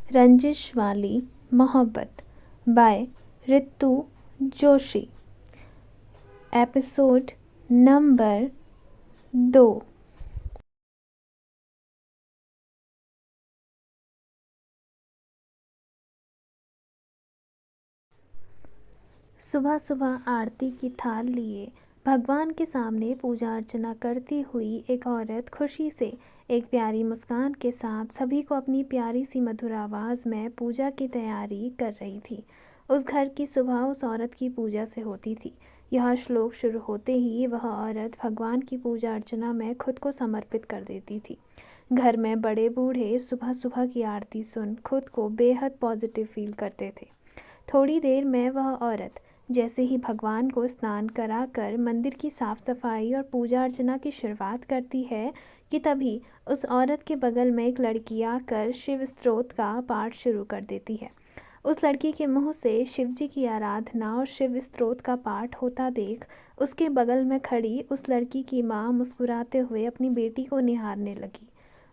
रंजिश वाली मोहब्बत by Ritu Joshi. Episode number 2। सुबह सुबह आरती की थाल लिए भगवान के सामने पूजा अर्चना करती हुई एक औरत खुशी से एक प्यारी मुस्कान के साथ सभी को अपनी प्यारी सी मधुर आवाज़ में पूजा की तैयारी कर रही थी। उस घर की सुबह उस औरत की पूजा से होती थी। यह श्लोक शुरू होते ही वह औरत भगवान की पूजा अर्चना में खुद को समर्पित कर देती थी। घर में बड़े बूढ़े सुबह सुबह की आरती सुन खुद को बेहद पॉजिटिव फील करते थे। थोड़ी देर में वह औरत जैसे ही भगवान को स्नान कराकर मंदिर की साफ सफाई और पूजा अर्चना की शुरुआत करती है कि तभी उस औरत के बगल में एक लड़की आकर शिव स्तोत्र का पाठ शुरू कर देती है। उस लड़की के मुंह से शिव जी की आराधना और शिव स्तोत्र का पाठ होता देख उसके बगल में खड़ी उस लड़की की माँ मुस्कुराते हुए अपनी बेटी को निहारने लगी।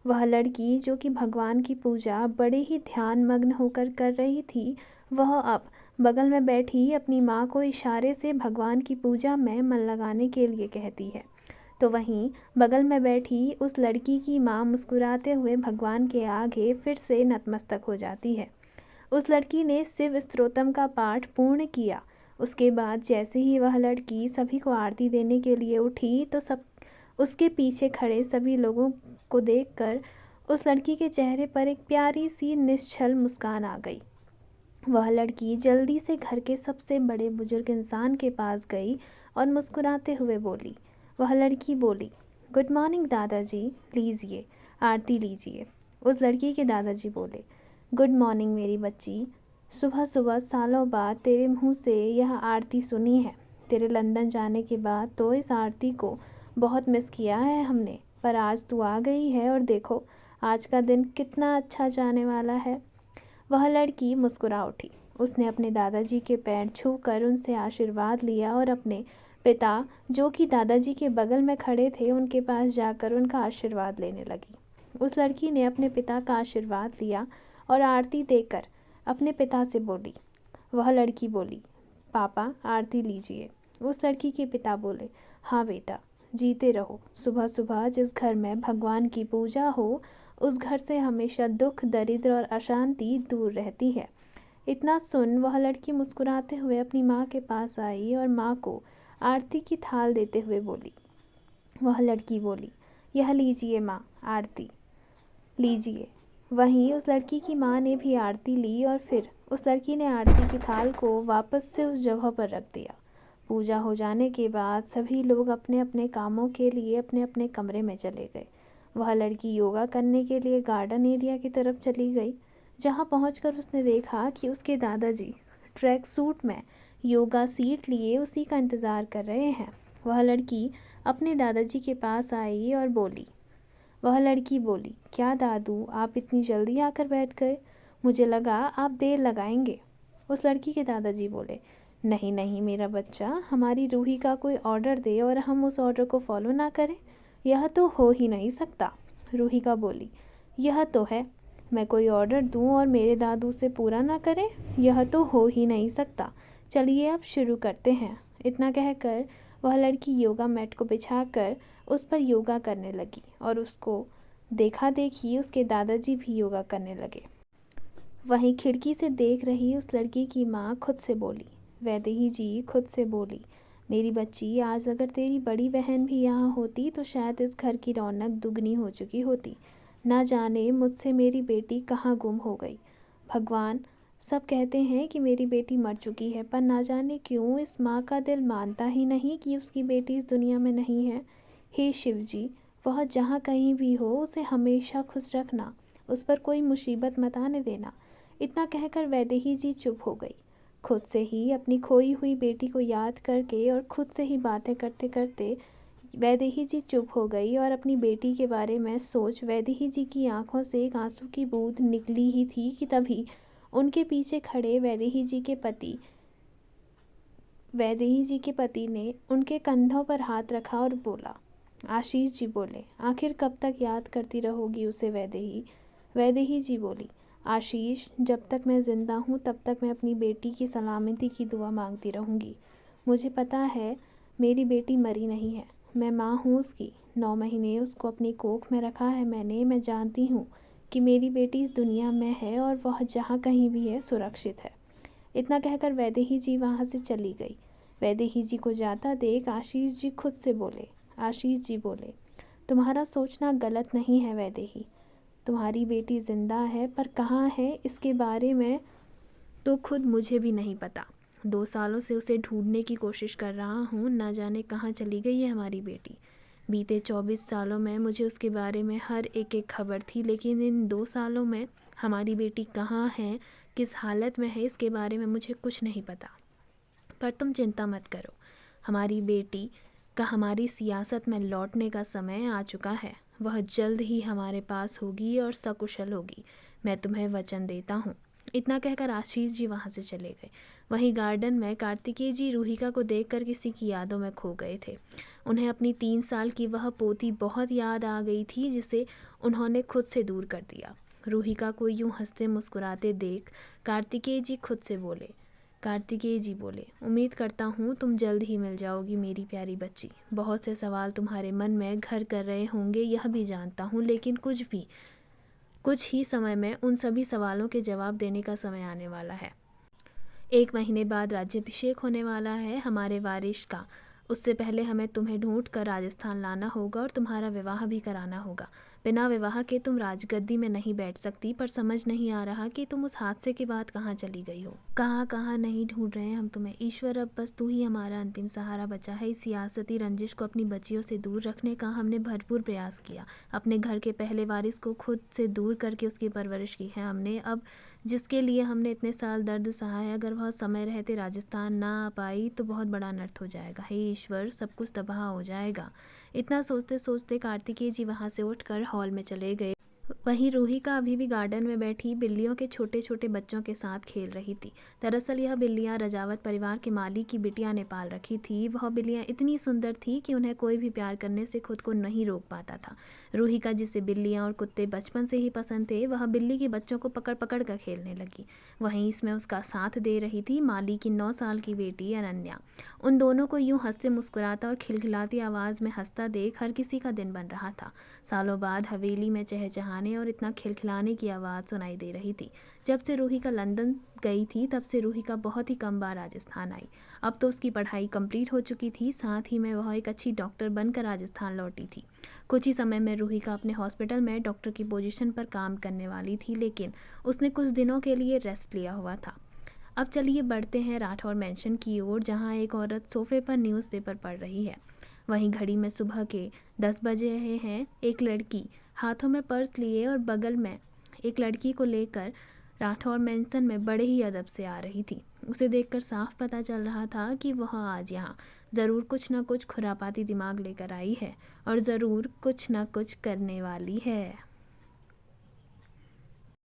वह लड़की जो कि भगवान की पूजा बड़े ही ध्यान मग्न होकर कर रही थी, वह अब बगल में बैठी अपनी माँ को इशारे से भगवान की पूजा में मन लगाने के लिए कहती है। तो वहीं बगल में बैठी उस लड़की की माँ मुस्कुराते हुए भगवान के आगे फिर से नतमस्तक हो जाती है। उस लड़की ने शिव स्तोत्रम का पाठ पूर्ण किया। उसके बाद जैसे ही वह लड़की सभी को आरती देने के लिए उठी तो सब उसके पीछे खड़े सभी लोगों को देखकर उस लड़की के चेहरे पर एक प्यारी सी निश्चल मुस्कान आ गई। वह लड़की जल्दी से घर के सबसे बड़े बुजुर्ग इंसान के पास गई और मुस्कुराते हुए बोली। वह लड़की बोली, गुड मॉर्निंग दादाजी, लीजिए आरती लीजिए। उस लड़की के दादाजी बोले, गुड मॉर्निंग मेरी बच्ची, सुबह सुबह सालों बाद तेरे मुंह से यह आरती सुनी है। तेरे लंदन जाने के बाद तो इस आरती को बहुत मिस किया है हमने, पर आज तू आ गई है और देखो आज का दिन कितना अच्छा जाने वाला है। वह लड़की मुस्कुरा उठी। उसने अपने दादाजी के पैर छूकर उनसे आशीर्वाद लिया और अपने पिता जो कि दादाजी के बगल में खड़े थे उनके पास जाकर उनका आशीर्वाद लेने लगी। उस लड़की ने अपने पिता का आशीर्वाद लिया और आरती देकर अपने पिता से बोली। वह लड़की बोली, पापा आरती लीजिए। उस लड़की के पिता बोले, हाँ बेटा, जीते रहो। सुबह सुबह जिस घर में भगवान की पूजा हो उस घर से हमेशा दुख, दरिद्र और अशांति दूर रहती है। इतना सुन वह लड़की मुस्कुराते हुए अपनी माँ के पास आई और माँ को आरती की थाल देते हुए बोली। वह लड़की बोली, यह लीजिए माँ आरती लीजिए। वहीं उस लड़की की माँ ने भी आरती ली और फिर उस लड़की ने आरती की थाल को वापस से उस जगह पर रख दिया। पूजा हो जाने के बाद सभी लोग अपने अपने कामों के लिए अपने अपने कमरे में चले गए। वह लड़की योगा करने के लिए गार्डन एरिया की तरफ चली गई, जहाँ पहुंचकर उसने देखा कि उसके दादाजी ट्रैक सूट में योगा सीट लिए उसी का इंतज़ार कर रहे हैं। वह लड़की अपने दादाजी के पास आई और बोली। वह लड़की बोली, क्या दादू आप इतनी जल्दी आकर बैठ गए, मुझे लगा आप देर लगाएंगे। उस लड़की के दादाजी बोले, नहीं नहीं मेरा बच्चा, हमारी रूही का कोई ऑर्डर दे और हम उस ऑर्डर को फॉलो ना करें, यह तो हो ही नहीं सकता। रूही का बोली, यह तो है, मैं कोई ऑर्डर दूं और मेरे दादू से पूरा ना करें, यह तो हो ही नहीं सकता। चलिए अब शुरू करते हैं। इतना कहकर वह लड़की योगा मैट को बिछाकर उस पर योगा करने लगी और उसको देखा देखी उसके दादाजी भी योगा करने लगे। वहीं खिड़की से देख रही उस लड़की की माँ खुद से बोली, वैदेही जी खुद से बोली, मेरी बच्ची आज अगर तेरी बड़ी बहन भी यहाँ होती तो शायद इस घर की रौनक दुगनी हो चुकी होती। ना जाने मुझसे मेरी बेटी कहाँ गुम हो गई। भगवान, सब कहते हैं कि मेरी बेटी मर चुकी है, पर ना जाने क्यों इस माँ का दिल मानता ही नहीं कि उसकी बेटी इस दुनिया में नहीं है। हे शिव जी, वह जहाँ कहीं भी हो उसे हमेशा खुश रखना, उस पर कोई मुसीबत मत आने देना। इतना कहकर वैदेही जी चुप हो गई। खुद से ही अपनी खोई हुई बेटी को याद करके और खुद से ही बातें करते करते वैदेही जी चुप हो गई और अपनी बेटी के बारे में सोच वैदेही जी की आंखों से एक आंसू की बूंद निकली ही थी कि तभी उनके पीछे खड़े वैदेही जी के पति ने उनके कंधों पर हाथ रखा और बोला। आशीष जी बोले, आखिर कब तक याद करती रहोगी उसे वैदेही। वैदेही जी बोली, आशीष, जब तक मैं ज़िंदा हूँ तब तक मैं अपनी बेटी की सलामती की दुआ मांगती रहूँगी। मुझे पता है मेरी बेटी मरी नहीं है, मैं माँ हूँ उसकी। 9 महीने उसको अपनी कोख में रखा है मैंने। मैं जानती हूँ कि मेरी बेटी इस दुनिया में है और वह जहाँ कहीं भी है सुरक्षित है। इतना कहकर वैदेही जी वहाँ से चली गई। वैदेही जी को जाता देख आशीष जी खुद से बोले। आशीष जी बोले, तुम्हारा सोचना गलत नहीं है वैदेही। तुम्हारी बेटी ज़िंदा है, पर कहाँ है इसके बारे में तो खुद मुझे भी नहीं पता। 2 सालों से उसे ढूंढने की कोशिश कर रहा हूँ, ना जाने कहाँ चली गई है हमारी बेटी। बीते 24 सालों में मुझे उसके बारे में हर एक खबर थी, लेकिन इन 2 सालों में हमारी बेटी कहाँ है, किस हालत में है, इसके बारे में मुझे कुछ नहीं पता। पर तुम चिंता मत करो, हमारी बेटी का हमारी सियासत में लौटने का समय आ चुका है। वह जल्द ही हमारे पास होगी और सकुशल होगी, मैं तुम्हें वचन देता हूँ। इतना कहकर आशीष जी वहाँ से चले गए। वहीं गार्डन में कार्तिकेय जी रूहिका को देखकर किसी की यादों में खो गए थे। उन्हें अपनी 3 साल की वह पोती बहुत याद आ गई थी, जिसे उन्होंने खुद से दूर कर दिया। रूहिका को यूं हंसते मुस्कुराते देख कार्तिकेय जी खुद से बोले। कार्तिकेय जी बोले, उम्मीद करता हूँ तुम जल्द ही मिल जाओगी मेरी प्यारी बच्ची। बहुत से सवाल तुम्हारे मन में घर कर रहे होंगे, यह भी जानता हूँ, लेकिन कुछ ही समय में उन सभी सवालों के जवाब देने का समय आने वाला है। 1 महीने बाद राज्याभिषेक होने वाला है हमारे वारिस का। उससे पहले हमें तुम्हें ढूंढ कर राजस्थान लाना होगा और तुम्हारा विवाह भी कराना होगा। बिना विवाह के तुम राजगद्दी में नहीं बैठ सकती, पर समझ नहीं आ रहा कि तुम उस हादसे के बाद कहाँ चली गई हो। कहाँ कहाँ नहीं ढूंढ रहे हैं हम तुम्हें। ईश्वर, अब बस तू ही हमारा अंतिम सहारा बचा है। इस सियासती रंजिश को अपनी बच्चियों से दूर रखने का हमने भरपूर प्रयास किया। अपने घर के पहले वारिस को खुद से दूर करके उसकी परवरिश की है हमने। अब जिसके लिए हमने इतने साल दर्द सहा है, अगर वह समय रहते राजस्थान ना आ पाई तो बहुत बड़ा अनर्थ हो जाएगा। हे ईश्वर, सब कुछ तबाह हो जाएगा। इतना सोचते सोचते कार्तिकेय जी वहाँ से उठकर हॉल में चले गए। वहीं रूहिका अभी भी गार्डन में बैठी बिल्लियों के छोटे छोटे बच्चों के साथ खेल रही थी। दरअसल यह बिल्लियां रजावत परिवार के माली की बिटिया ने पाल रखी थी। वह बिल्लियां इतनी सुंदर थी कि उन्हें कोई भी प्यार करने से खुद को नहीं रोक पाता था। रूहिका, जिसे बिल्लियां और कुत्ते बचपन से ही पसंद थे, वह बिल्ली के बच्चों को पकड़ पकड़ कर खेलने लगी। वहीं इसमें उसका साथ दे रही थी माली की 9 साल की बेटी अनन्या। उन दोनों को यूं हंसते मुस्कुराता और खिलखिलाती आवाज़ में हंसता देख हर किसी का दिन बन रहा था। सालों बाद हवेली में चहचहाने और इतना खिलखिलाने की आवाज़ सुनाई दे रही थी। जब से रूहिका लंदन गई थी तब से रूहिका बहुत ही कम बार राजस्थान आई। अब तो उसकी पढ़ाई कंप्लीट हो चुकी थी, साथ ही में वह एक अच्छी डॉक्टर बनकर राजस्थान लौटी थी। कुछ ही समय में रूहिका अपने हॉस्पिटल में डॉक्टर की पोजीशन पर काम करने वाली थी, लेकिन उसने कुछ दिनों के लिए रेस्ट लिया हुआ था। अब चलिए बढ़ते हैं राठौर मैंशन की ओर, जहाँ एक औरत सोफे पर न्यूज़पेपर पढ़ रही है। वहीं घड़ी में सुबह के 10 बजे रहे हैं। एक लड़की हाथों में पर्स लिए और बगल में एक लड़की को लेकर राठौर मैंसन में बड़े ही अदब से आ रही थी। उसे देखकर साफ पता चल रहा था कि वह आज यहाँ ज़रूर कुछ न कुछ खुरापाती दिमाग लेकर आई है और ज़रूर कुछ न कुछ करने वाली है।